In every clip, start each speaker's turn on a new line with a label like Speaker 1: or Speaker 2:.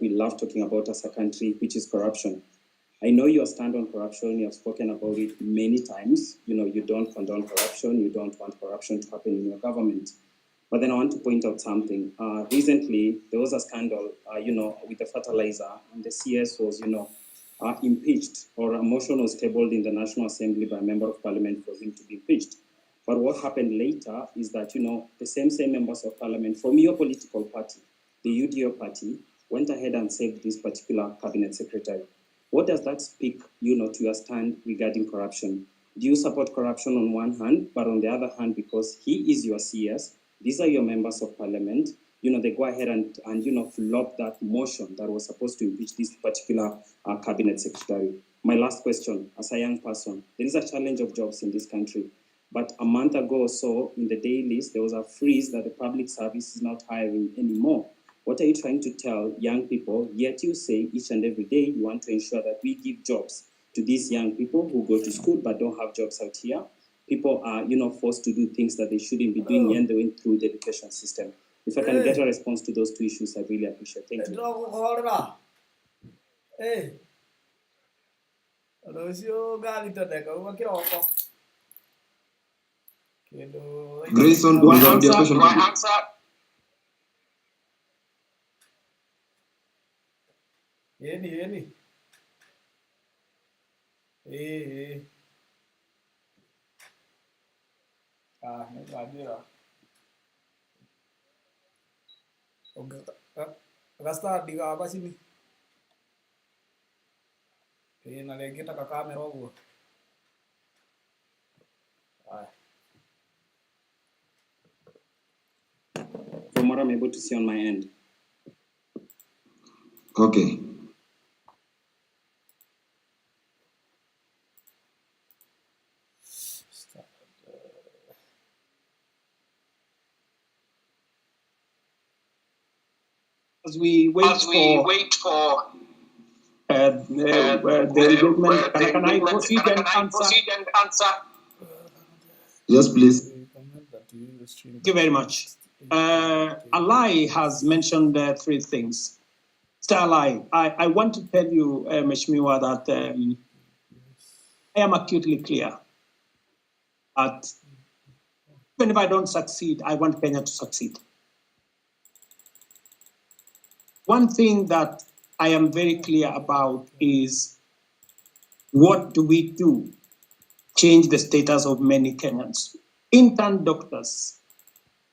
Speaker 1: we love talking about as a country, which is corruption. I know your stand on corruption. You have spoken about it many times. You don't condone corruption. You don't want corruption to happen in your government. But then I want to point out something. Recently, there was a scandal, with the fertilizer, and the CS was, impeached, or a motion was tabled in the National Assembly by a member of parliament for him to be impeached. But what happened later is that, the same members of parliament from your political party, the UDO party, went ahead and saved this particular cabinet secretary. What does that speak, to your stand regarding corruption? Do you support corruption on one hand, but on the other hand, because he is your CS, these are your members of parliament, they go ahead and flop that motion that was supposed to impeach this particular cabinet secretary? My last question, as a young person, there is a challenge of jobs in this country. But a month ago or so, in the dailies, there was a freeze that the public service is not hiring anymore. What are you trying to tell young people? Yet you say each and every day you want to ensure that we give jobs to these young people who go to school but don't have jobs out here. People are, forced to do things that they shouldn't be doing and they went through the education system. If I can get a response to those two issues, I really appreciate it. Thank you.
Speaker 2: Grayson,
Speaker 3: do I answer? Any. Gasta diga apa sini? Nalegeta ka camera huo.
Speaker 1: From what I'm able to see on my end.
Speaker 2: Okay.
Speaker 3: As we wait for the engagement, can I proceed and answer?
Speaker 2: Yes, please.
Speaker 3: Thank you very much. Alai has mentioned three things. Mr. Alai, I want to tell you, Meshmiwa, that I am acutely clear that even if I don't succeed, I want Kenya to succeed. One thing that I am very clear about is what do we do to change the status of many Kenyans. Intern doctors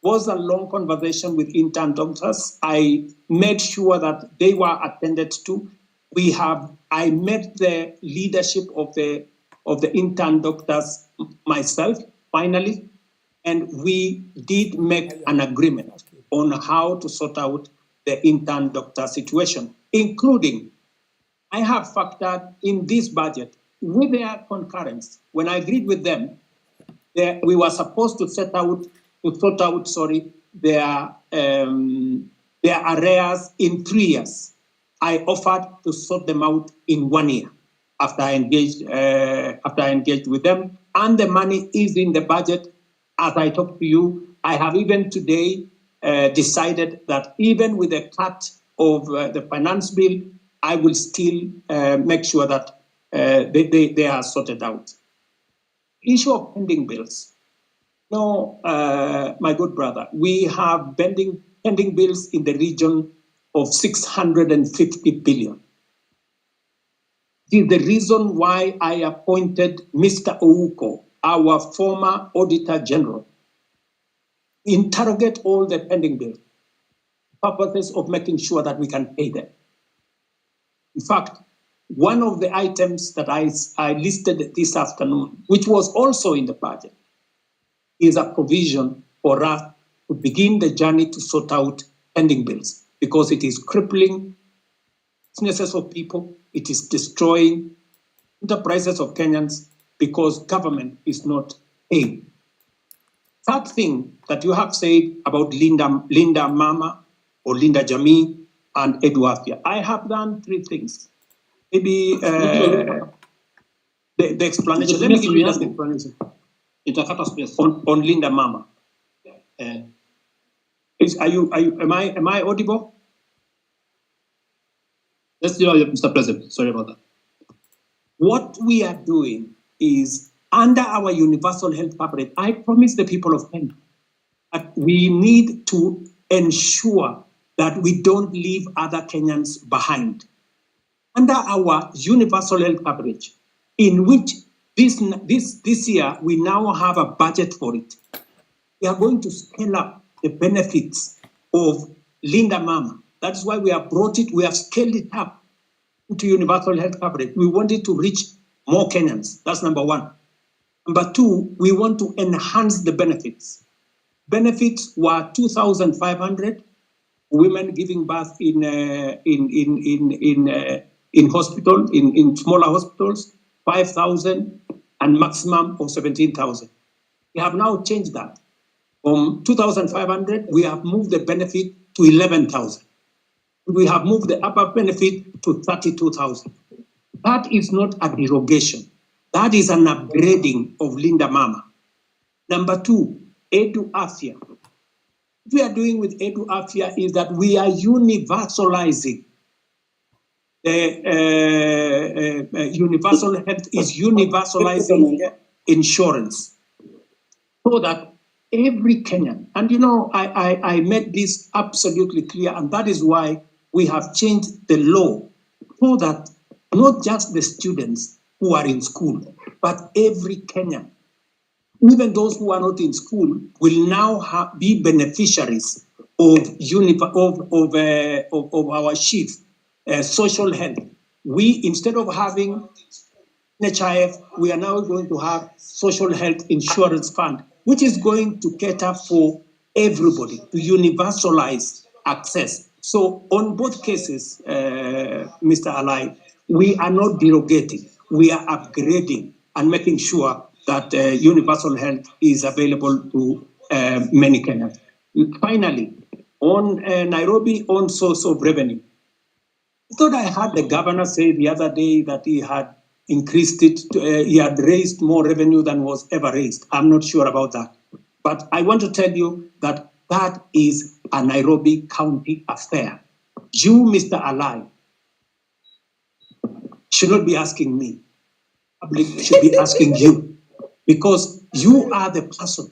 Speaker 3: was a long conversation with intern doctors. I made sure that they were attended to. I met the leadership of the intern doctors myself, finally, and we did make an agreement on how to sort out the intern doctor situation, including, I have factored in this budget with their concurrence. When I agreed with them, we were supposed to sort out their arrears in 3 years. I offered to sort them out in 1 year after I engaged with them, and the money is in the budget. As I talk to you, I have even today decided that even with a cut of the finance bill, I will still make sure that they are sorted out. Issue of pending bills. No, my good brother, we have pending bills in the region of 650 billion. This is the reason why I appointed Mr. Ouko, our former Auditor General, interrogate all the pending bills, purposes of making sure that we can pay them. In fact, one of the items that I listed this afternoon, which was also in the budget, is a provision for us to begin the journey to sort out pending bills, because it is crippling businesses of people, it is destroying enterprises of Kenyans because government is not paying. That thing that you have said about Linda Mama or Linda Jamii and Eduafia, I have done 3 things. Maybe the explanation. Let me give you just the explanation. On Linda Mama. Am I audible? Let's do it, Mr. President. Sorry about that. What we are doing is under our universal health coverage, I promise the people of Kenya that we need to ensure that we don't leave other Kenyans behind. Under our universal health coverage, in which this year we now have a budget for it, we are going to scale up the benefits of Linda Mama. That's why we have brought it, we have scaled it up to universal health coverage. We want it to reach more Kenyans. That's number one. Number two, we want to enhance the benefits. Benefits were 2,500 women giving birth in hospital, in smaller hospitals, 5,000 and maximum of 17,000. We have now changed that. From 2,500, we have moved the benefit to 11,000. We have moved the upper benefit to 32,000. That is not a derogation. That is an upgrading of Linda Mama. Number two, Edu Afya. What we are doing with Edu Afya is that we are universalizing. Universal health is universalizing insurance so that every Kenyan, and you know, I made this absolutely clear, and that is why we have changed the law so that not just the students who are in school, but every Kenyan, even those who are not in school, will now be beneficiaries of our chief social health. We, instead of having NHIF, we are now going to have social health insurance fund, which is going to cater for everybody, to universalize access. So on both cases, Mr. Alai, we are not derogating, we are upgrading and making sure that universal health is available to many Kenyans. Finally, on Nairobi, on source of revenue. I thought I heard the governor say the other day that he had increased it, he had raised more revenue than was ever raised. I'm not sure about that. But I want to tell you that that is a Nairobi County affair. You, Mr. Alai, should not be asking me. Public should be asking you, because you are the person.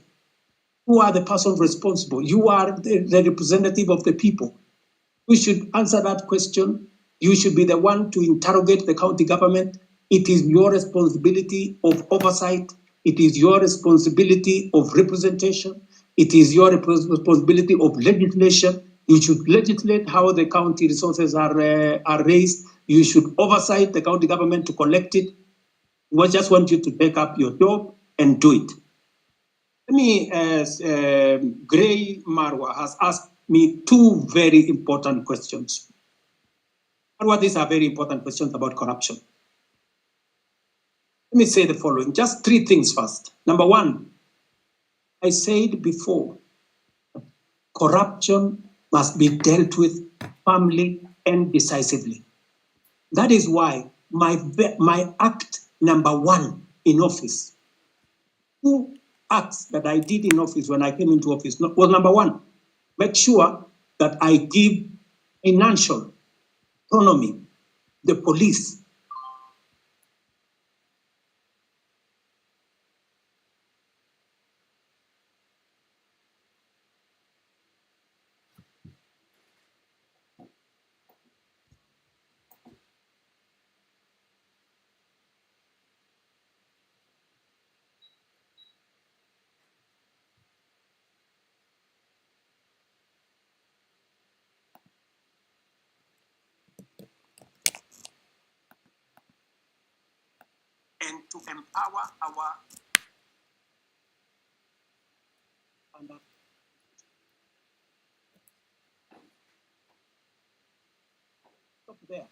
Speaker 3: You are the person responsible. You are the representative of the people. We should answer that question. You should be the one to interrogate the county government. It is your responsibility of oversight. It is your responsibility of representation. It is your responsibility of legislation. You should legislate how the county resources are raised. You should oversight the county government to collect it. We just want you to take up your job and do it. Let me, Gray Marwa has asked me two very important questions. Marwa, these are very important questions about corruption. Let me say the following, just three things first. Number one, I said before, corruption must be dealt with firmly and decisively. That is why my act number one in office, two acts that I did in office when I came into office was number one, make sure that I give financial autonomy, the police. And to empower our there.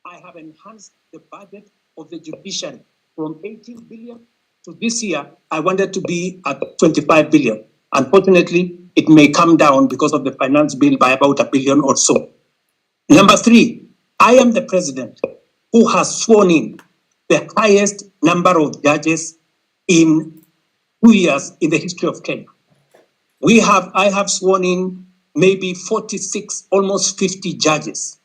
Speaker 3: I have enhanced the budget of the judiciary from 18 billion to this year. I wanted to be at 25 billion. Unfortunately, it may come down because of the finance bill by about $1 billion or so. Number three, I am the president who has sworn in the highest number of judges in 2 years in the history of Kenya. I have sworn in maybe 46, almost 50 judges.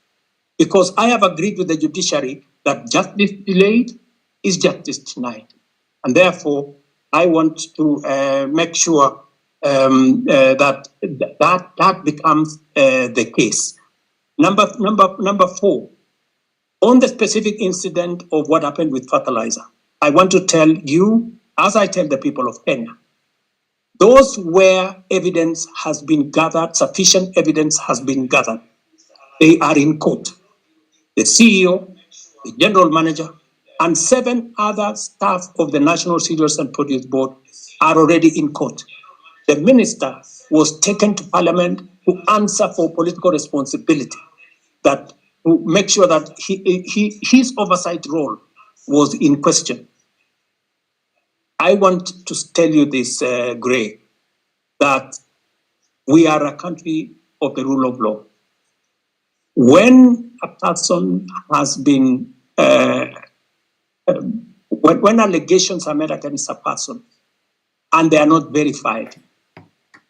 Speaker 3: because I have agreed with the judiciary that justice delayed is justice denied. And therefore, I want to make sure that becomes the case. Number 4, on the specific incident of what happened with fertilizer, I want to tell you, as I tell the people of Kenya, those where evidence has been gathered, sufficient evidence has been gathered, they are in court. The CEO, the general manager, and 7 other staff of the National Cereals and Produce Board are already in court. The minister was taken to parliament to answer for political responsibility, that to make sure that his oversight role was in question. I want to tell you this, Gray, that we are a country of the rule of law. When a person has been, when allegations are made against a person and they are not verified,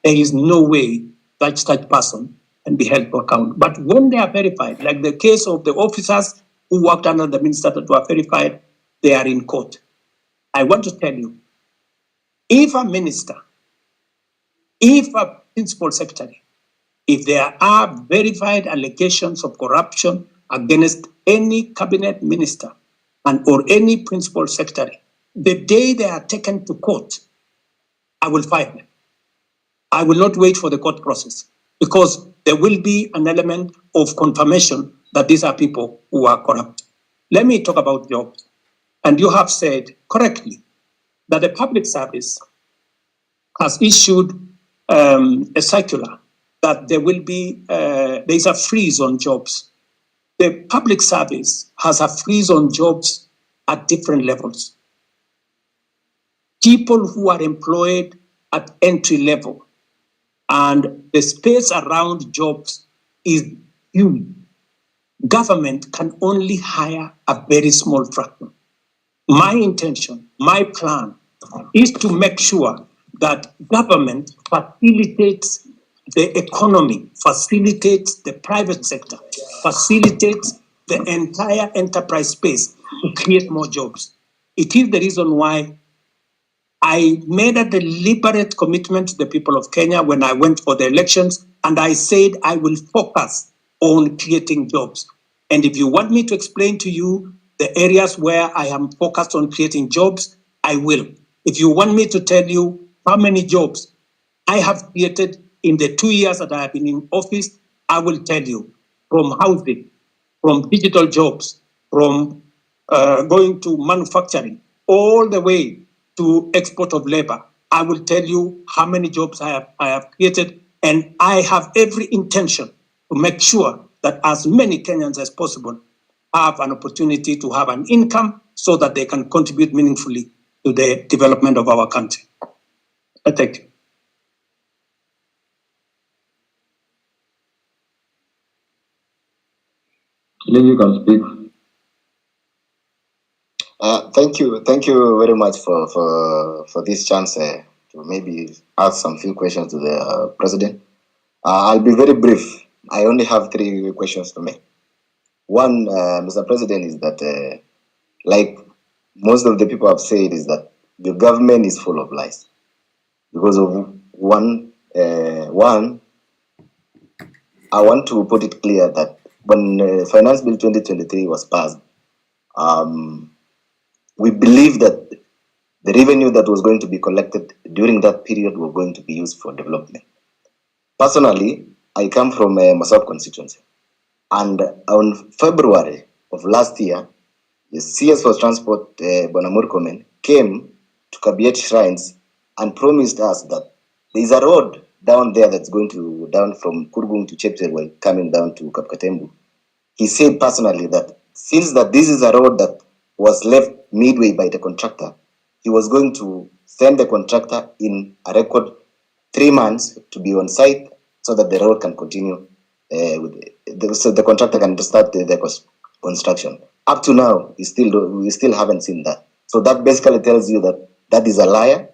Speaker 3: there is no way that such person can be held to account. But when they are verified, like the case of the officers who worked under the minister that were verified, they are in court. I want to tell you, if a minister, if a principal secretary, if there are verified allegations of corruption against any cabinet minister and or any principal secretary, the day they are taken to court, I will fire them. I will not wait for the court process, because there will be an element of confirmation that these are people who are corrupt. Let me talk about jobs. And you have said correctly that the public service has issued a circular that there will be, there is a freeze on jobs. The public service has a freeze on jobs at different levels. People who are employed at entry level and the space around jobs is huge. Government can only hire a very small fraction. My intention, my plan is to make sure that government facilitates the economy, facilitates the private sector, facilitates the entire enterprise space to create more jobs. It is the reason why I made a deliberate commitment to the people of Kenya when I went for the elections, and I said I will focus on creating jobs. And if you want me to explain to you the areas where I am focused on creating jobs, I will. If you want me to tell you how many jobs I have created in the 2 years that I have been in office, I will tell you, from housing, from digital jobs, from going to manufacturing, all the way to export of labor. I will tell you how many jobs I have created, and I have every intention to make sure that as many Kenyans as possible have an opportunity to have an income so that they can contribute meaningfully to the development of our country. Thank you.
Speaker 2: You can speak.
Speaker 4: Thank you very much for this chance to maybe ask some few questions to the president. I'll be very brief. I only have 3 questions to make. One, Mr. President, is that like most of the people have said, is that the government is full of lies. Because of one, I want to put it clear that when Finance Bill 2023 was passed, we believe that the revenue that was going to be collected during that period were going to be used for development. Personally, I come from Masop constituency, and on February of last year, the CS for Transport, Bonamur Komen, came to Kabiet Shrines and promised us that there is a road down there that's going to down from Kurgung to Chepterway, coming down to Kapkatembu. He said personally that since that this is a road that was left midway by the contractor, he was going to send the contractor in a record 3 months to be on site so that the road can continue so the contractor can start the construction. Up to now, we still haven't seen that. So that basically tells you that that is a liar.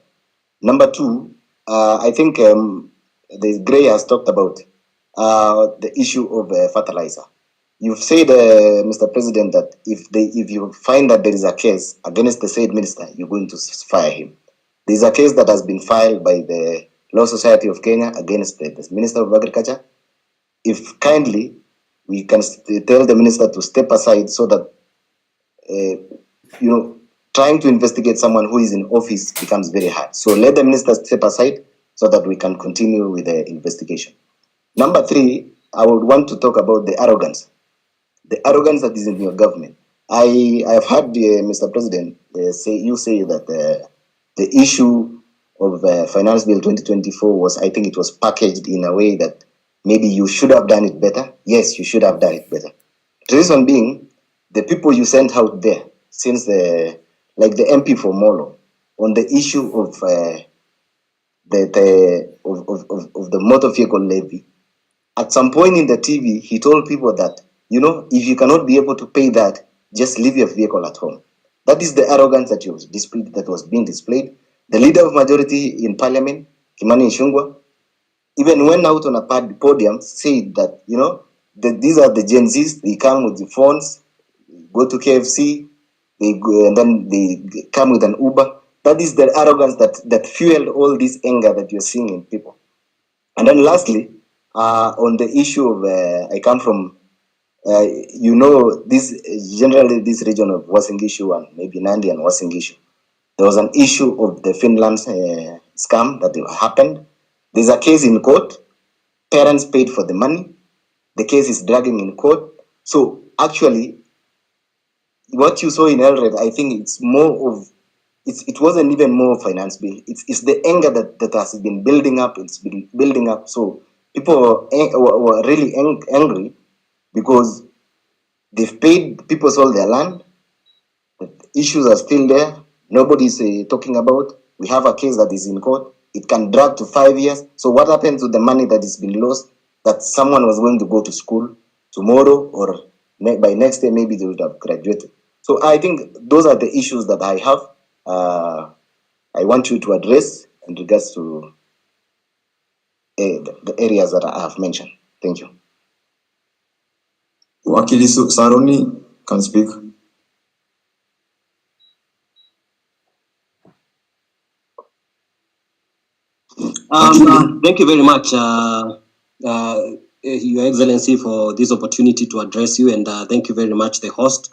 Speaker 4: Number 2, I think the Gray has talked about the issue of fertilizer. You've said, Mr. President, that if you find that there is a case against the said minister, you're going to fire him. There is a case that has been filed by the Law Society of Kenya against the Minister of Agriculture. If kindly we can tell the minister to step aside so that trying to investigate someone who is in office becomes very hard. So let the minister step aside so that we can continue with the investigation. Number 3, I would want to talk about the arrogance. The arrogance that is in your government. I have heard Mr. President say that the issue of Finance Bill 2024 was, I think it was packaged in a way that maybe you should have done it better. Yes, you should have done it better. The reason being, the people you sent out there, since like the MP for Molo, on the issue of the motor vehicle levy, at some point in the TV, he told people that, if you cannot be able to pay that, just leave your vehicle at home. That is the arrogance that was being displayed. The leader of majority in parliament, Kimani Ichung'wah, even went out on a podium, said that, that these are the Gen Zs, they come with the phones, go to KFC, they go, and then they come with an Uber. That is the arrogance that fueled all this anger that you're seeing in people. And then lastly, on the issue of, I come from, generally this region of Uasin Gishu and maybe Nandi and Uasin Gishu. There was an issue of the Finland scam that happened. There's a case in court. Parents paid for the money. The case is dragging in court. So actually, what you saw in Elred, I think it's more of, it wasn't even more finance bill. It's the anger that has been building up. It's been building up. So people were really angry because they've paid, people sold their land. The issues are still there. Nobody's talking about. We have a case that is in court. It can drag to 5 years. So what happens to the money that is being lost, that someone was going to go to school tomorrow, or by next year, maybe they would have graduated. So I think those are the issues that I have. I want you to address in regards to the areas that I have mentioned. Thank you.
Speaker 2: Wakili Saroni can speak.
Speaker 5: Thank you very much, Your Excellency, for this opportunity to address you, and thank you very much, the host,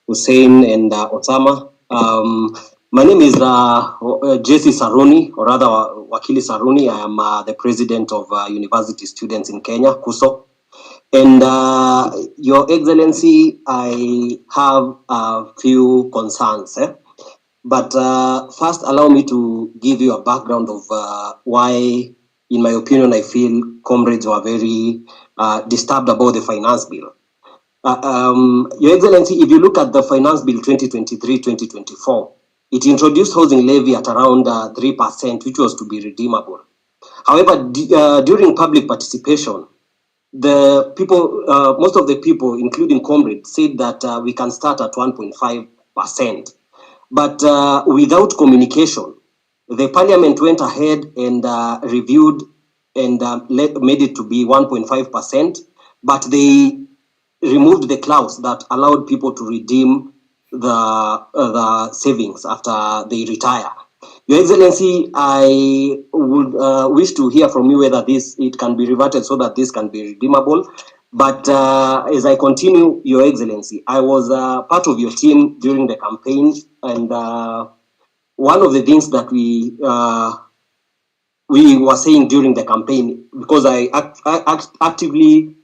Speaker 5: Hussein and Osama. My name is Jesse Saruni, or rather Wakili Saruni. I am the president of University Students in Kenya, KUSO. And Your Excellency, I have a few concerns. But first, allow me to give you a background of why, in my opinion, I feel comrades were very disturbed about the finance bill. Your Excellency, if you look at the finance bill 2023-2024, it introduced housing levy at around 3%, which was to be redeemable. However, during public participation, the people, most of the people, including comrades, said that we can start at 1.5%. But without communication, the parliament went ahead and reviewed and made it to be 1.5%, but they removed the clause that allowed people to redeem the savings after they retire. Your Excellency, I would wish to hear from you whether it can be reverted so that this can be redeemable. But as I continue, Your Excellency, I was part of your team during the campaign, and one of the things that we were saying during the campaign, because I actively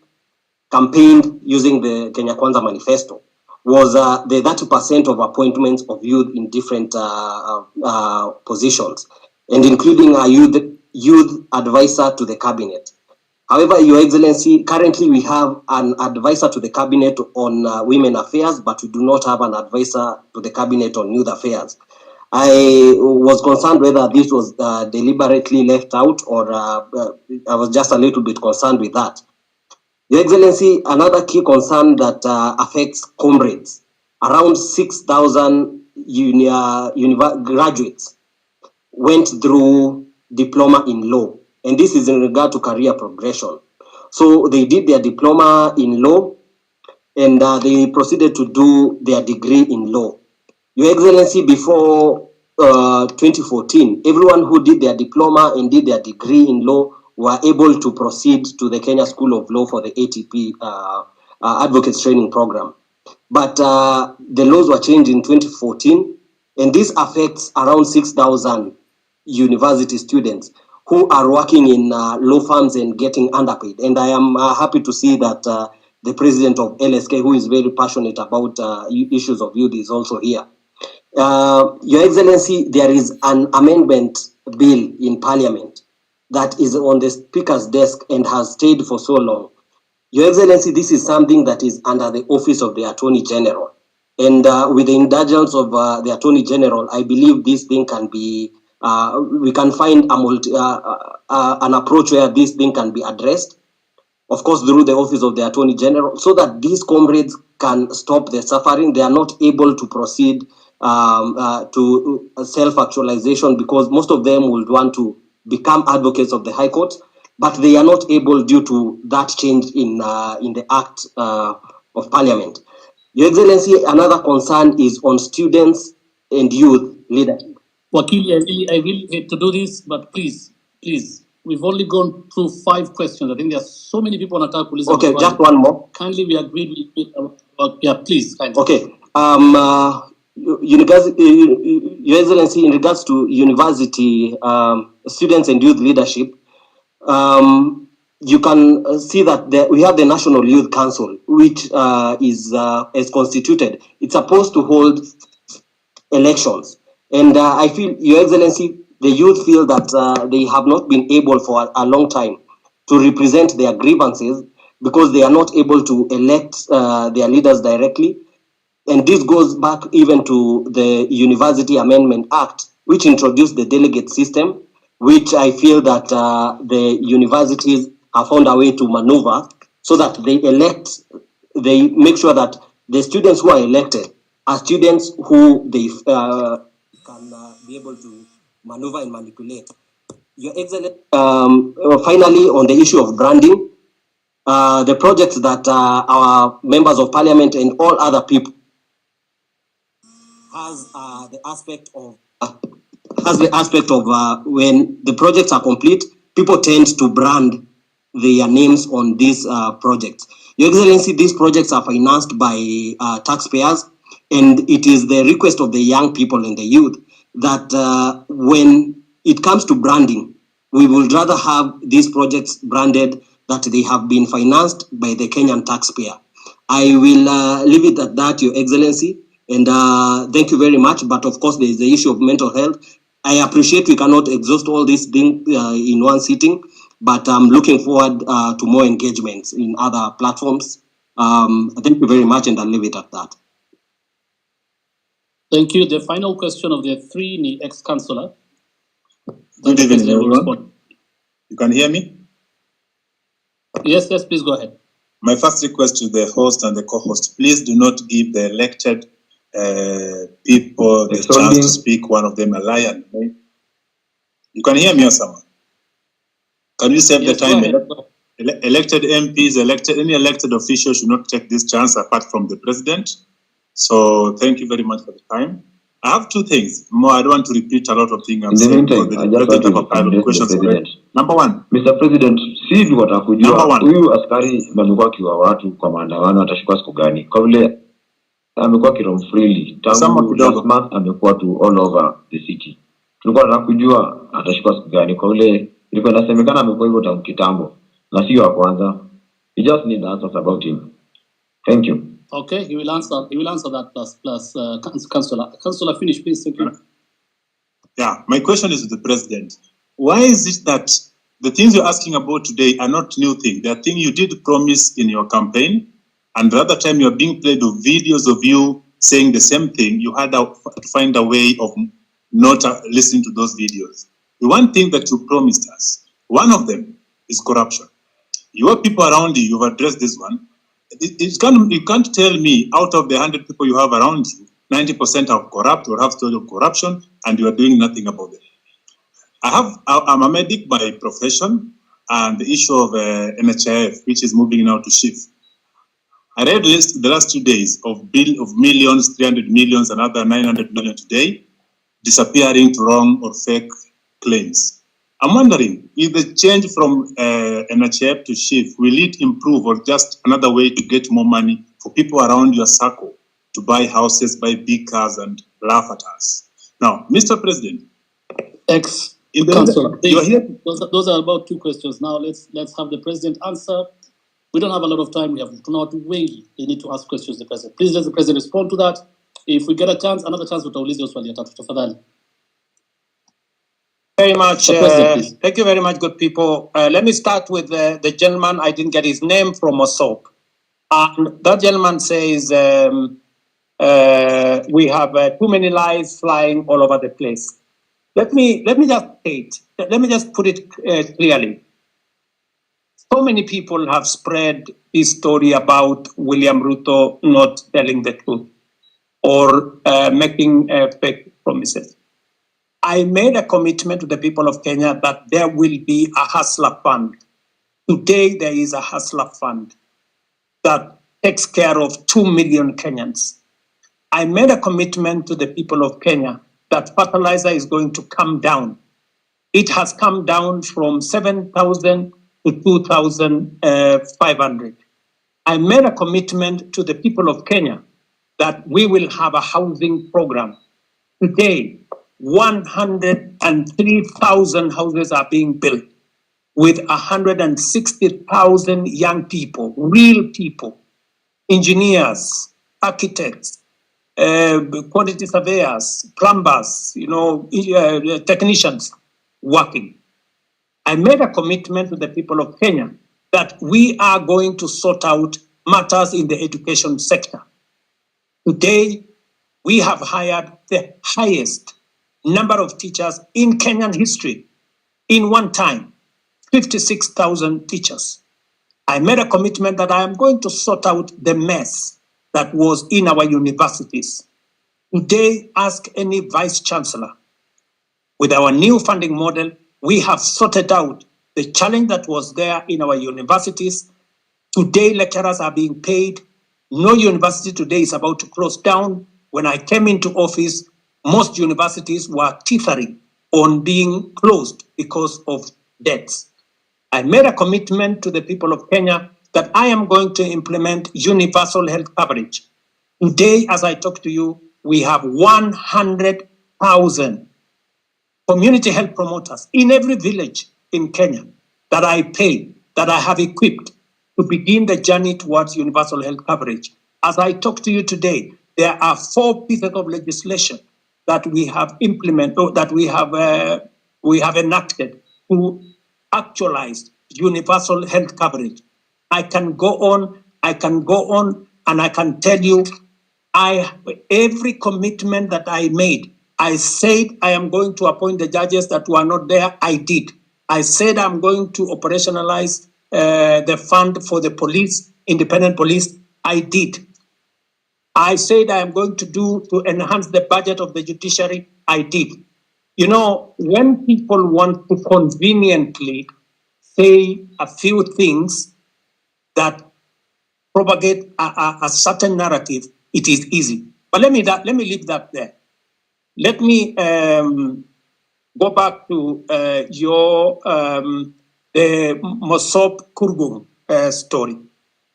Speaker 5: campaigned using the Kenya Kwanza manifesto, was the 30% of appointments of youth in different positions, and including a youth advisor to the cabinet. However, Your Excellency, currently we have an advisor to the cabinet on women affairs, but we do not have an advisor to the cabinet on youth affairs. I was concerned whether this was deliberately left out, or I was just a little bit concerned with that. Your Excellency, another key concern that affects comrades, around 6,000 graduates went through diploma in law, and this is in regard to career progression. So they did their diploma in law, and they proceeded to do their degree in law. Your Excellency, before 2014, everyone who did their diploma and did their degree in law were able to proceed to the Kenya School of Law for the ATP Advocates Training Program. But the laws were changed in 2014, and this affects around 6,000 university students who are working in law firms and getting underpaid. And I am happy to see that the president of LSK, who is very passionate about issues of youth, is also here. Your Excellency, there is an amendment bill in Parliament that is on the Speaker's desk and has stayed for so long. Your Excellency, this is something that is under the office of the Attorney General. And with the indulgence of the Attorney General, I believe this thing can be, we can find an approach where this thing can be addressed, of course, through the office of the Attorney General, so that these comrades can stop the suffering. They are not able to proceed to self-actualization because most of them would want to become advocates of the High Court, but they are not able due to that change in the Act of Parliament. Your Excellency, another concern is on students and youth leadership.
Speaker 6: Wakili, I will hate to do this, but please, we've only gone through 5 questions. I think there are so many people on attack.
Speaker 5: Okay, just one more.
Speaker 6: Kindly, we agreed with, yeah, please. Kindly.
Speaker 5: Okay. Your Excellency, in regards to university students and youth leadership, you can see that we have the National Youth Council, which is constituted. It's supposed to hold elections. And I feel, Your Excellency, the youth feel that they have not been able for a long time to represent their grievances because they are not able to elect their leaders directly. And this goes back even to the University Amendment Act, which introduced the delegate system, which I feel that the universities have found a way to maneuver so that they make sure that the students who are elected are students who they can be able to maneuver and manipulate. Your Excellency, finally, on the issue of branding, the projects that our members of parliament and all other people has the aspect of when the projects are complete, people tend to brand their names on these projects. Your Excellency, these projects are financed by taxpayers, and it is the request of the young people and the youth that when it comes to branding, we would rather have these projects branded that they have been financed by the Kenyan taxpayer. I will leave it at that, Your Excellency, and thank you very much. But of course, there is the issue of mental health. I appreciate we cannot exhaust all these things in one sitting, but I'm looking forward to more engagements in other platforms. Thank you very much, and I'll leave it at that.
Speaker 6: Thank you. The final question of the 3 ex-councillor.
Speaker 7: Good evening, everyone. You can hear me?
Speaker 6: Yes, please go ahead.
Speaker 7: My first request to the host and the co-host, please do not give the elected people the chance to speak, one of them a lion. You can hear me, Osama? Can you save the time? Elected MPs, any elected official should not take this chance apart from the president. So thank you very much for the time. I have 2 things. More, I don't want to repeat a lot of things I'm saying. Number 1.
Speaker 2: Mr. President, si watakujua huyu askari amekuwa akiwa watu kwa maandamano atashikwa siku gani? Kwa vile amekuwa kirom freely tangu last month, amekuwa to all over the city. Tulikuwa tunakujua atashikwa siku gani? Kwa vile ilikuwa inasemekana amekuwa hivyo tangu kitambo na sio wa kwanza. We just need answers about him. Thank you.
Speaker 6: Okay, he will answer that plus Councillor. Councillor, finish, please. Thank you.
Speaker 7: Yeah, my question is to the president. Why is it that the things you're asking about today are not new things? They are things you did promise in your campaign, and the other time you're being played with videos of you saying the same thing. You had to find a way of not listening to those videos. The one thing that you promised us, one of them is corruption. Your people around you, you've addressed this one. You can't tell me out of the 100 people you have around you, 90% are corrupt or have stories of corruption, and you are doing nothing about it. I'm a medic by profession, and the issue of NHIF, which is moving now to shift. I read list the last 2 days of millions, 300 millions, another 900 million today, disappearing to wrong or fake claims. I'm wondering if the change from NHF to SHIF, will it improve or just another way to get more money for people around your circle to buy houses, buy big cars and laugh at us? Now, Mr. President,
Speaker 6: Councillor, those are about 2 questions. Now let's have the President answer. We don't have a lot of time. We have not wengi. They need to ask questions to the President. Please let the President respond to that. If we get a chance, another chance, utauliza swali ya tatu tafadhali.
Speaker 3: Very much. Thank you very much, good people. Let me start with the gentleman. I didn't get his name from Osop. And that gentleman says we have too many lies flying all over the place. Let me just put it clearly. So many people have spread this story about William Ruto not telling the truth or making fake promises. I made a commitment to the people of Kenya that there will be a hustler fund. Today, there is a hustler fund that takes care of 2 million Kenyans. I made a commitment to the people of Kenya that fertilizer is going to come down. It has come down from 7,000 to 2,500. I made a commitment to the people of Kenya that we will have a housing program. Today, 103,000 houses are being built with 160,000 young people, real people, engineers, architects, quantity surveyors, plumbers, technicians working. I made a commitment to the people of Kenya that we are going to sort out matters in the education sector. Today, we have hired the highest number of teachers in Kenyan history in one time, 56,000 teachers. I made a commitment that I am going to sort out the mess that was in our universities. Today, ask any vice chancellor. With our new funding model, we have sorted out the challenge that was there in our universities. Today, lecturers are being paid. No university today is about to close down. When I came into office, most universities were teetering on being closed because of debts. I made a commitment to the people of Kenya that I am going to implement universal health coverage. Today, as I talk to you, we have 100,000 community health promoters in every village in Kenya that I pay, that I have equipped to begin the journey towards universal health coverage. As I talk to you today, there are 4 pieces of legislation that we have implemented, or that we have enacted to actualize universal health coverage. I can go on, and I can tell you, every commitment that I made, I said I am going to appoint the judges that were not there, I did. I said I'm going to operationalize the fund for the police, independent police, I did. I said I am going to enhance the budget of the judiciary, I did. You know, when people want to conveniently say a few things that propagate a certain narrative, it is easy. But let me leave that there. Let me go back to the Mosop Kurgung story.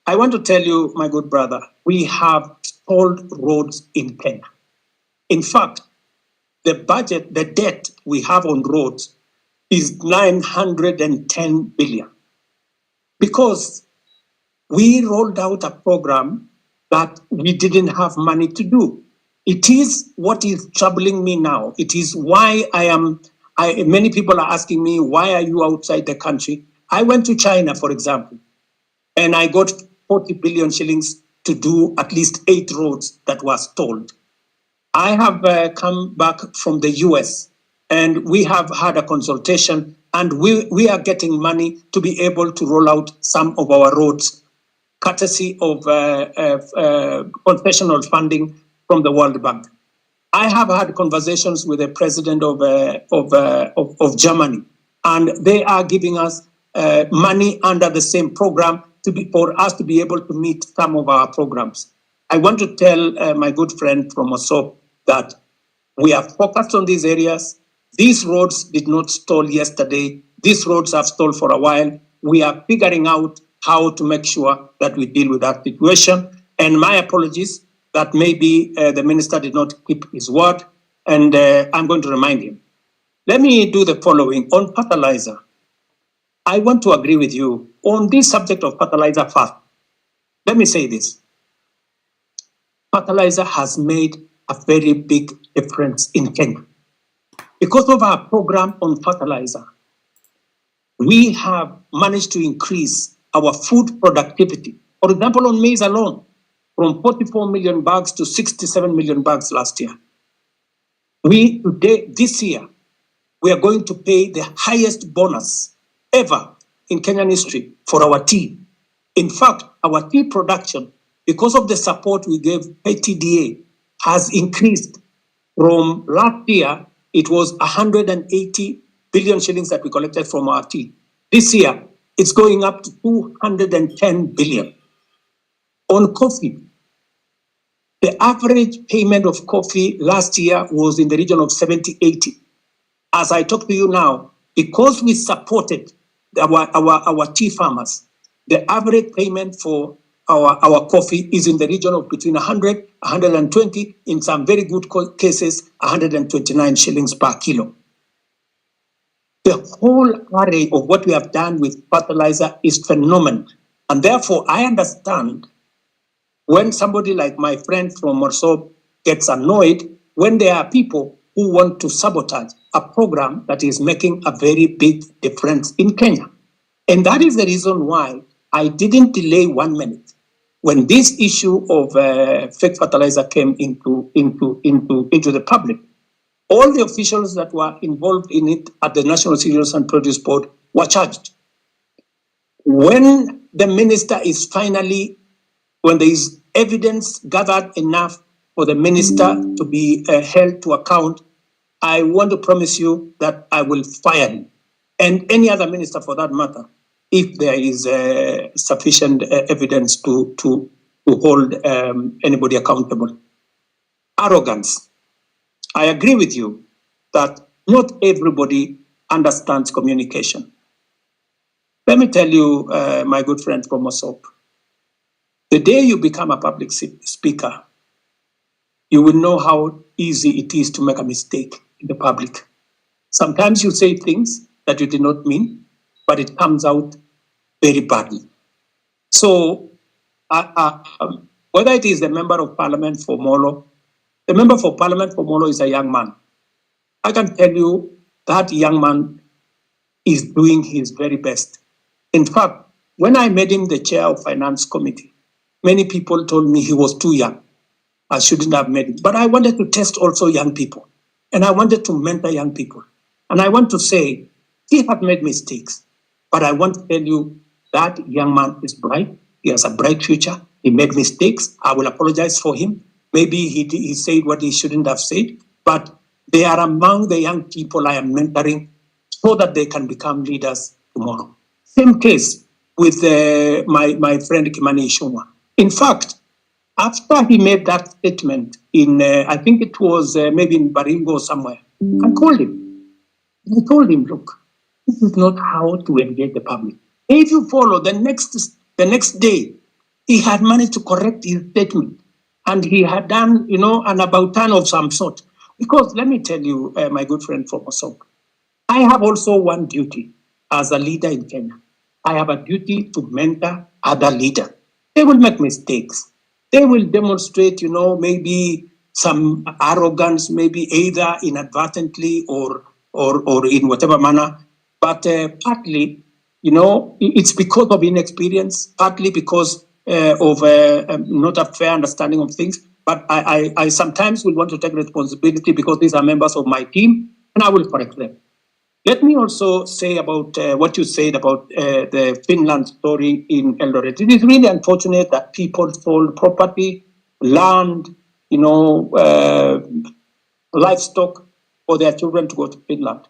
Speaker 3: I want to tell you, my good brother, we have stalled roads in Kenya. In fact, the budget, the debt we have on roads is 910 billion. Because we rolled out a program that we didn't have money to do. It is what is troubling me now. It is why many people are asking me, why are you outside the country? I went to China, for example, and I got 40 billion shillings to do at least 8 roads that were stalled. I have come back from the US, and we have had a consultation, and we are getting money to be able to roll out some of our roads, courtesy of concessional funding from the World Bank. I have had conversations with the president of Germany, and they are giving us money under the same program for us to be able to meet some of our programs. I want to tell my good friend from Osop that we are focused on these areas. These roads did not stall yesterday. These roads have stalled for a while. We are figuring out how to make sure that we deal with that situation. And my apologies that maybe the minister did not keep his word, and I'm going to remind him. Let me do the following. On fertilizer, I want to agree with you on this subject of fertilizer first. Let me say this. Fertilizer has made a very big difference in Kenya. Because of our program on fertilizer, we have managed to increase our food productivity. For example, on maize alone, from 44 million bags to 67 million bags last year. This year, we are going to pay the highest bonus ever in Kenyan history for our tea. In fact, our tea production, because of the support we gave PTDA, has increased from last year. It was 180 billion shillings that we collected from our tea. This year, it's going up to 210 billion. On coffee, the average payment of coffee last year was in the region of 70-80. As I talk to you now, because we supported our tea farmers, the average payment for our coffee is in the region of between 100, 120, in some very good cases, 129 shillings per kilo. The whole array of what we have done with fertilizer is phenomenal. And therefore, I understand when somebody like my friend from Morsop gets annoyed when there are people who want to sabotage a program that is making a very big difference in Kenya. And that is the reason why I didn't delay 1 minute. When this issue of fake fertilizer came into the public, all the officials that were involved in it at the National Cereals and Produce Board were charged. When the minister is finally, when there is evidence gathered enough for the minister to be held to account, I want to promise you that I will fire him, and any other minister for that matter, if there is sufficient evidence to hold anybody accountable. Arrogance. I agree with you that not everybody understands communication. Let me tell you, my good friend from Mosop, the day you become a public speaker, you will know how easy it is to make a mistake in the public. Sometimes you say things that you did not mean, but it comes out very badly. So whether it is the member of parliament for Molo, the member for parliament for Molo is a young man. I can tell you that young man is doing his very best. In fact, when I made him the chair of finance committee, many people told me he was too young. I shouldn't have made it. But I wanted to test also young people. And I wanted to mentor young people. And I want to say, he had made mistakes. But I want to tell you that young man is bright. He has a bright future. He made mistakes. I will apologize for him. Maybe he said what he shouldn't have said. But they are among the young people I am mentoring so that they can become leaders tomorrow. Same case with my friend Kimani Ichung'wah. In fact, after he made that statement in, I think it was maybe in Baringo or somewhere, I called him. I told him, look, this is not how to engage the public. If you follow the next day, he had managed to correct his statement, and he had done, an about turn of some sort. Because let me tell you, my good friend from Osok, I have also one duty as a leader in Kenya. I have a duty to mentor other leaders. They will make mistakes. They will demonstrate, maybe some arrogance, maybe either inadvertently or in whatever manner. But partly, it's because of inexperience, partly because of not a fair understanding of things. But I sometimes will want to take responsibility because these are members of my team, and I will correct them. Let me also say about what you said about the Finland story in Eldoret. It is really unfortunate that people sold property, land, livestock for their children to go to Finland.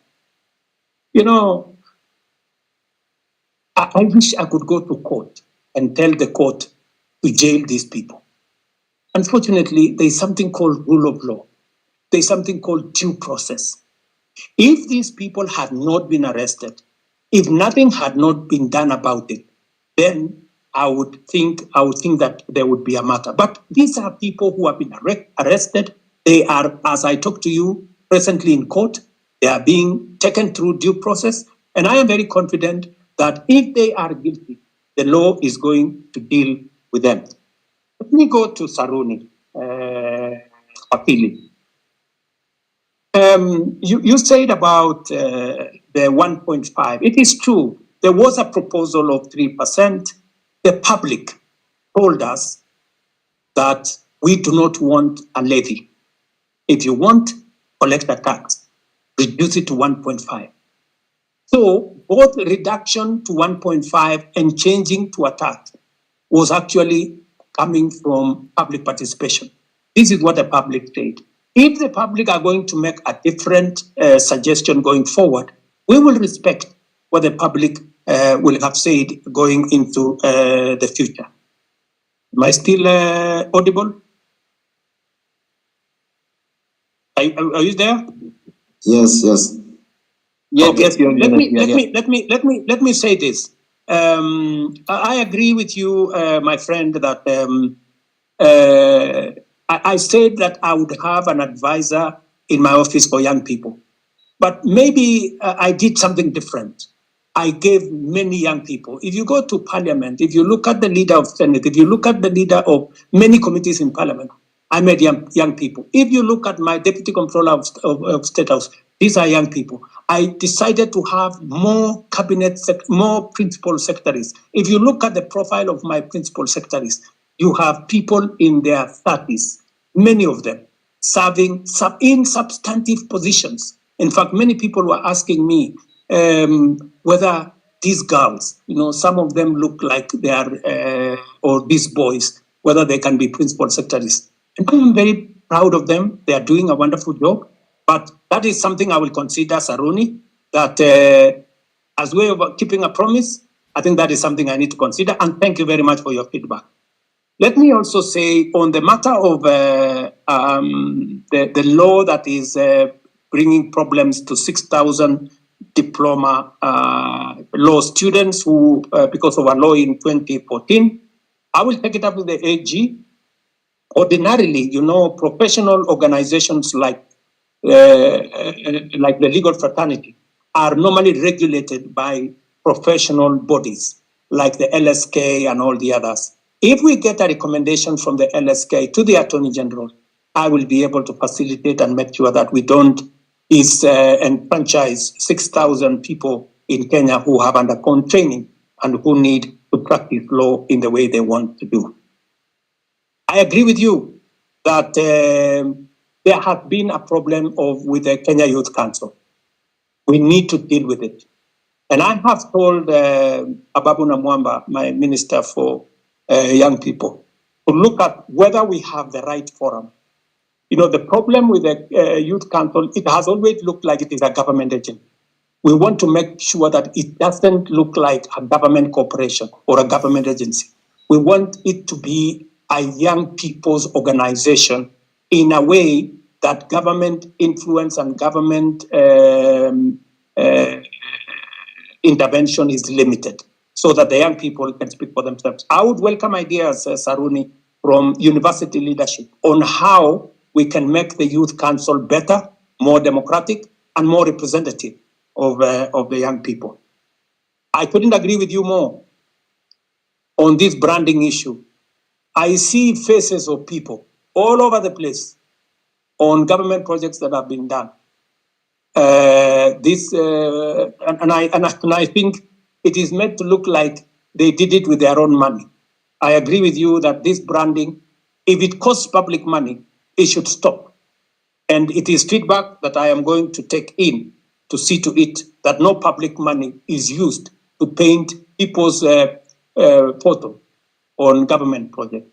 Speaker 3: I wish I could go to court and tell the court to jail these people. Unfortunately, there's something called rule of law. There's something called due process. If these people had not been arrested, if nothing had not been done about it, then I would think that there would be a matter. But these are people who have been arrested. They are, as I talk to you, presently in court. They are being taken through due process. And I am very confident that if they are guilty, the law is going to deal with them. Let me go to Saruni, Apili. You said about the 1.5. It is true. There was a proposal of 3%. The public told us that we do not want a levy. If you want, collect a tax, reduce it to 1.5. So both reduction to 1.5 and changing to a tax was actually coming from public participation. This is what the public said. If the public are going to make a different suggestion going forward, we will respect what the public will have said going into the future. Am I still audible? Are you there?
Speaker 4: Yes.
Speaker 3: Yes. Let me say this. I agree with you, my friend, that I said that I would have an advisor in my office for young people. But maybe I did something different. I gave many young people. If you go to parliament, if you look at the leader of Senate, if you look at the leader of many committees in parliament, I made young people. If you look at my deputy controller of State House, these are young people. I decided to have more more principal secretaries. If you look at the profile of my principal secretaries, you have people in their 30s, many of them serving in substantive positions. In fact, many people were asking me whether these girls, some of them look like they are, or these boys, whether they can be principal secretaries. And I'm very proud of them. They are doing a wonderful job. But that is something I will consider, Saruni, that as way of keeping a promise, I think that is something I need to consider. And thank you very much for your feedback. Let me also say on the matter of the law that is bringing problems to 6,000 diploma law students who, because of a law in 2014, I will take it up with the AG. Ordinarily, professional organizations like the legal fraternity are normally regulated by professional bodies like the LSK and all the others. If we get a recommendation from the LSK to the Attorney General, I will be able to facilitate and make sure that we don't enfranchise 6,000 people in Kenya who have undergone training and who need to practice law in the way they want to do. I agree with you that there has been a problem with the Kenya Youth Council. We need to deal with it. And I have told Ababu Namwamba, my minister for young people, to look at whether we have the right forum. The problem with the Youth Council, it has always looked like it is a government agency. We want to make sure that it doesn't look like a government corporation or a government agency. We want it to be a young people's organization in a way that government influence and government intervention is limited, so that the young people can speak for themselves. I would welcome ideas, Saruni, from university leadership on how we can make the Youth Council better, more democratic, and more representative of the young people. I couldn't agree with you more on this branding issue. I see faces of people all over the place on government projects that have been done. I think it is meant to look like they did it with their own money. I agree with you that this branding, if it costs public money, it should stop. And it is feedback that I am going to take in to see to it that no public money is used to paint people's photo on government projects.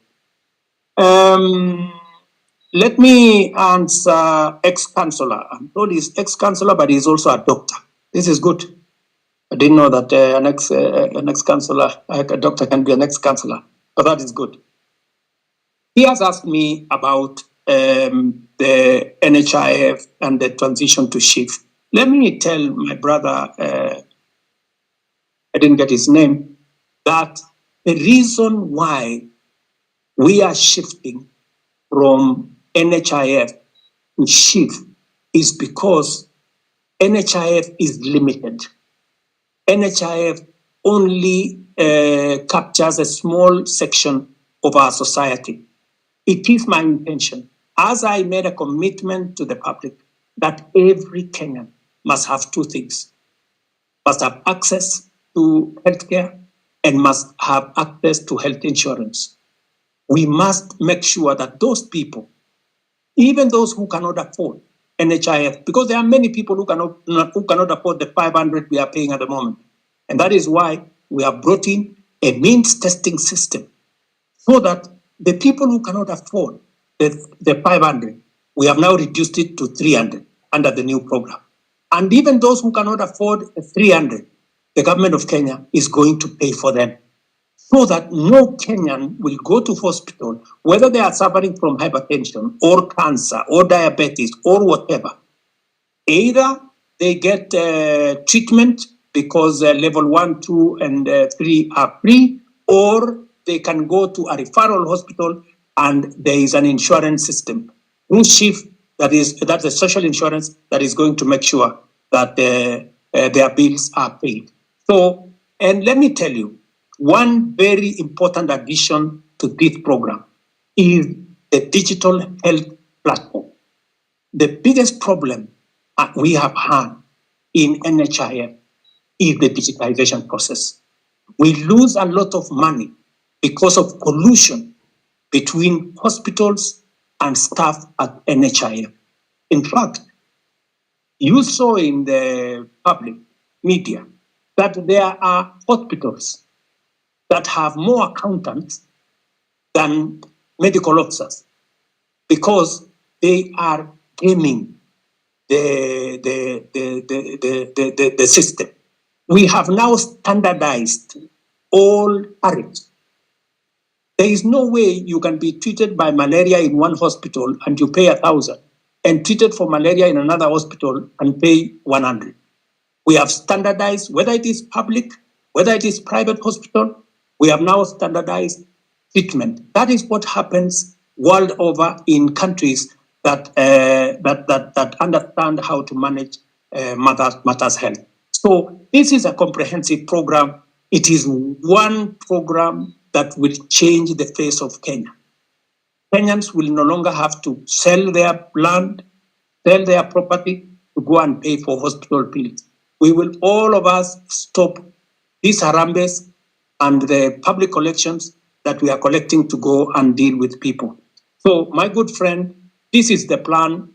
Speaker 3: Let me answer ex-councillor. I'm told he's ex-councillor, but he's also a doctor. This is good. I didn't know that an ex-councillor, a doctor can be an ex-councillor, but that is good. He has asked me about the NHIF and the transition to shift. Let me tell my brother, I didn't get his name, that the reason why we are shifting from NHIF to shift is because NHIF is limited. NHIF only captures a small section of our society. It is my intention, as I made a commitment to the public, that every Kenyan must have two things: must have access to healthcare and must have access to health insurance. We must make sure that those people, even those who cannot afford NHIF, because there are many people who cannot afford the 500 we are paying at the moment. And that is why we have brought in a means testing system, so that the people who cannot afford the 500, we have now reduced it to 300 under the new program. And even those who cannot afford 300, the government of Kenya is going to pay for them, so that no Kenyan will go to hospital, whether they are suffering from hypertension or cancer or diabetes or whatever. Either they get treatment because level 1, 2, and 3 are free, or they can go to a referral hospital and there is an insurance system. That's a social insurance that is going to make sure that their bills are paid. So, and let me tell you, one very important addition to this program is the digital health platform. The biggest problem we have had in NHIF is the digitization process. We lose a lot of money because of collusion between hospitals and staff at NHIF. In fact, you saw in the public media that there are hospitals that have more accountants than medical officers, because they are gaming the system. We have now standardized all tariffs. There is no way you can be treated by malaria in one hospital and you pay 1,000, and treated for malaria in another hospital and pay 100. We have standardized, whether it is public, whether it is private hospital, we have now standardized treatment. That is what happens world over in countries that understand how to manage matters health. So this is a comprehensive program. It is one program that will change the face of Kenya. Kenyans will no longer have to sell their land, sell their property to go and pay for hospital bills. We will, all of us, stop these harambes and the public collections that we are collecting to go and deal with people. So, my good friend, this is the plan.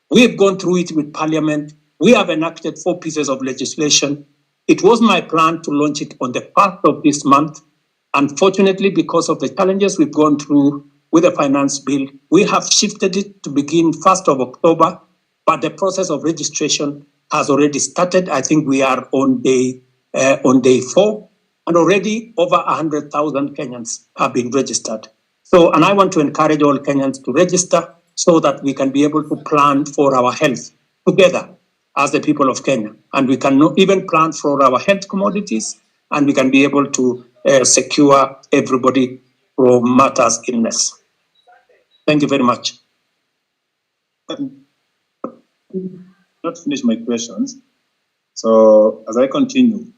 Speaker 3: We have gone through it with Parliament. We have enacted 4 pieces of legislation. It was my plan to launch it on the 1st of this month. Unfortunately, because of the challenges we've gone through with the finance bill, we have shifted it to begin 1st of October, but the process of registration has already started. I think we are on day 4, and already over 100,000 Kenyans have been registered. So, and I want to encourage all Kenyans to register so that we can be able to plan for our health together as the people of Kenya. And we can even plan for our health commodities, and we can be able to secure everybody from matters illness. Thank you very much.
Speaker 7: Not finish my questions. So as I continue,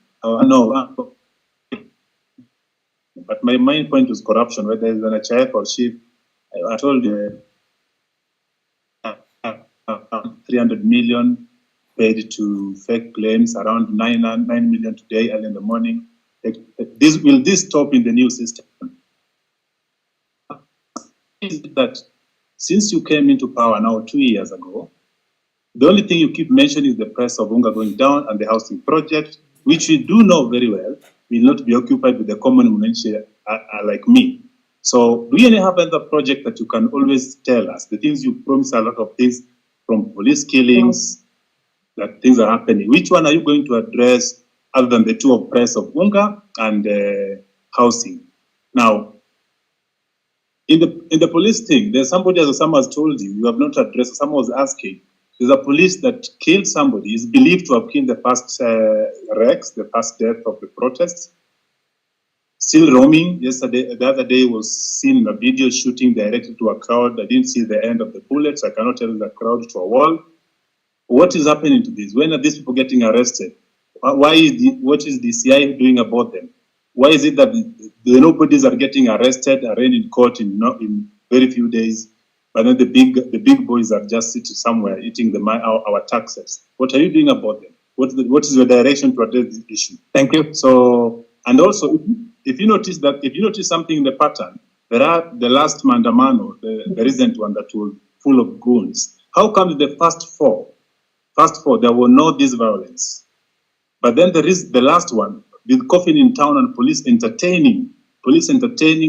Speaker 7: but my main point was corruption, whether it's an HIF or SHIF. I told you 300 million paid to fake claims, around 9 million today, early in the morning. Will this stop in the new system? Is that since you came into power now 2 years ago, the only thing you keep mentioning is the price of Unga going down and the housing project, which we do know very well will not be occupied with the common Mwananchi like me. So do you have another project that you can always tell us? The things you promise, a lot of things, from police killings, that things are happening. Which one are you going to address other than the two of price of unga and housing. Now, in the police thing, there's somebody, as someone has told you, you have not addressed. Someone was asking. There's a police that killed somebody. Is believed to have killed the first Rex, the first death of the protests. Still roaming. Yesterday, the other day, was seen in a video shooting directly to a crowd. I didn't see the end of the bullets. I cannot tell the crowd to a wall. What is happening to this? When are these people getting arrested? What is the CI doing about them? Why is it that the nobodies are getting arrested, arraigned in court in very few days, but then the big boys are just sitting somewhere eating our taxes? What are you doing about them? What is your direction to address this issue?
Speaker 3: Thank you.
Speaker 7: So, and also, if you notice something in the pattern, there are the last Mandamano, the recent one that was full of goons. How come the first four, there were no this violence? But then there is the last one, with coffin in town and police entertaining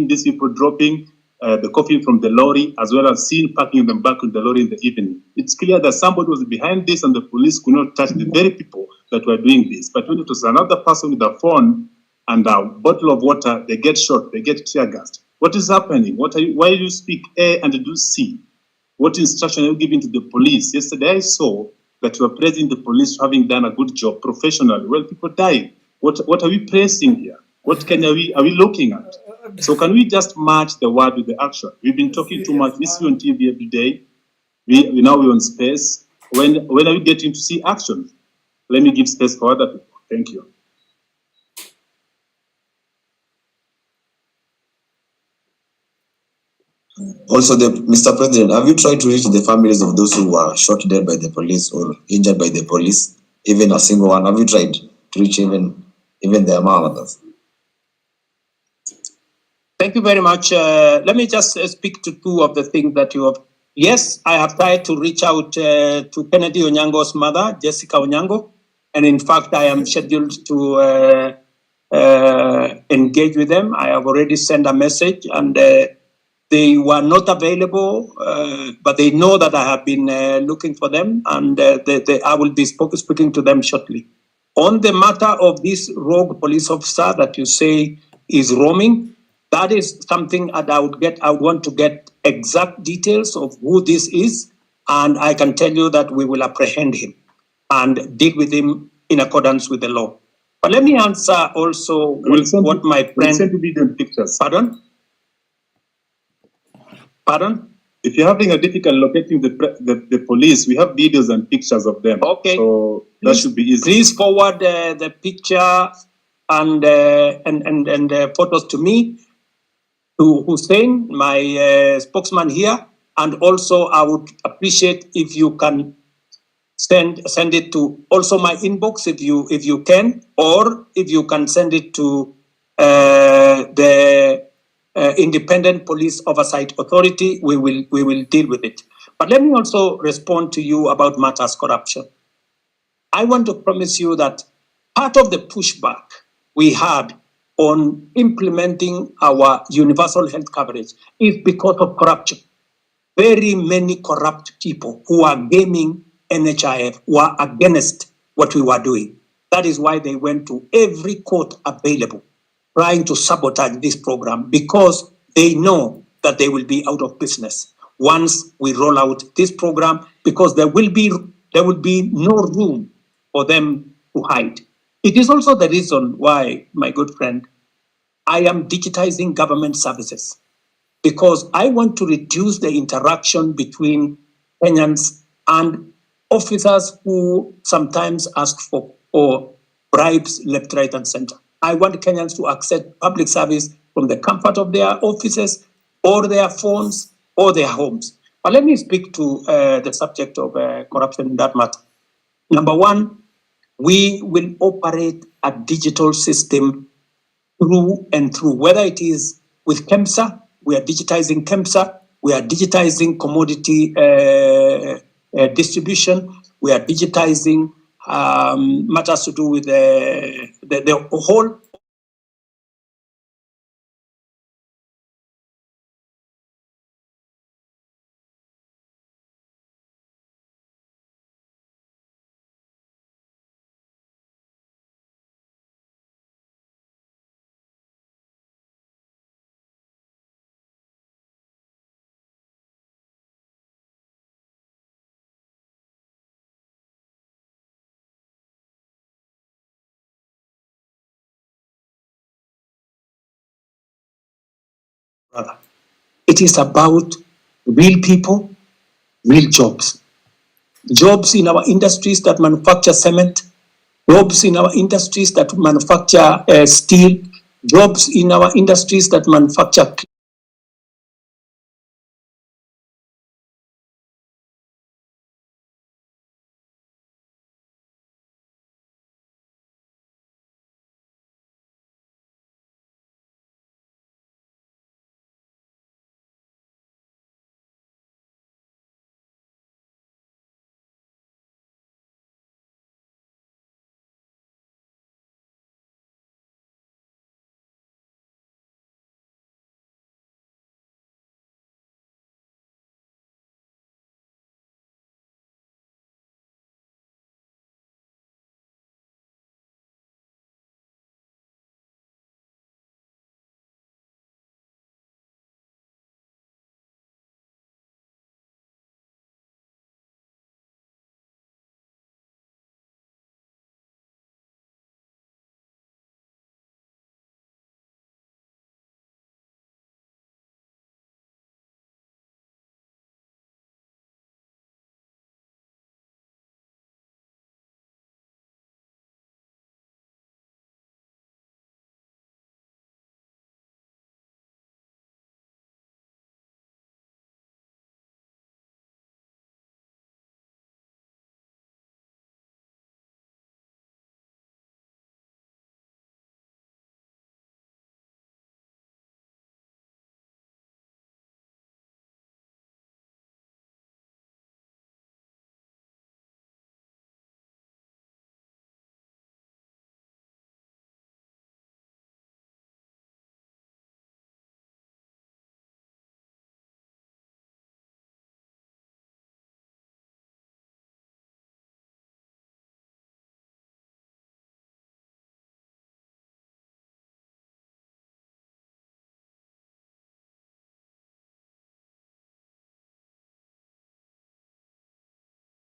Speaker 7: these people dropping the coffin from the lorry, as well as seen packing them back in the lorry in the evening. It's clear that somebody was behind this and the police could not touch the very people that were doing this. But when it was another person with a phone and a bottle of water, they get shot, they get tear gassed. What is happening? Why do you speak A and do C? What instruction are you giving to the police? Yesterday I saw that you are praising the police for having done a good job professionally. Well, people died. What are we praising here? What are we looking at? So can we just match the word with the action? We've been talking too much. We see on TV every day. We're on space. When are we getting to see action? Let me give space for other people. Thank you.
Speaker 2: Also, Mr. President, have you tried to reach the families of those who were shot dead by the police or injured by the police? Even a single one? Have you tried to reach even their mothers?
Speaker 3: Thank you very much. Let me just speak to two of the things that you have. Yes, I have tried to reach out to Kennedy Onyango's mother, Jessica Onyango. And in fact, I am scheduled to engage with them. I have already sent a message and they were not available, but they know that I have been looking for them and I will be speaking to them shortly. On the matter of this rogue police officer that you say is roaming, that is something that I would want to get exact details of who this is, and I can tell you that we will apprehend him and deal with him in accordance with the law. But let me answer also what my friend...
Speaker 7: We'll send you video pictures.
Speaker 3: Pardon?
Speaker 7: If you're having a difficult locating the police, we have videos and pictures of them.
Speaker 3: Okay.
Speaker 7: So that should be easy.
Speaker 3: Please forward the picture and photos to me, to Hussein, my spokesman here, and also I would appreciate if you can send it to also my inbox if you can, or if you can send it to the Independent Police Oversight Authority. We will deal with it. But let me also respond to you about matters corruption. I want to promise you that part of the pushback we had on implementing our universal health coverage is because of corruption. Very many corrupt people who are gaming NHIF were against what we were doing. That is why they went to every court available, trying to sabotage this program, because they know that they will be out of business once we roll out this program, because there will be no room for them to hide. It is also the reason why, my good friend, I am digitizing government services, because I want to reduce the interaction between Kenyans and officers who sometimes ask for bribes left, right, and center. I want Kenyans to access public service from the comfort of their offices or their phones or their homes. But let me speak to the subject of corruption in that matter. Number one, we will operate a digital system through and through, whether it is with KEMSA, we are digitizing KEMSA, we are digitizing commodity distribution, we are digitizing matters to do with the whole brother. It is about real people, real jobs. Jobs in our industries that manufacture cement, jobs in our industries that manufacture steel, jobs in our industries that manufacture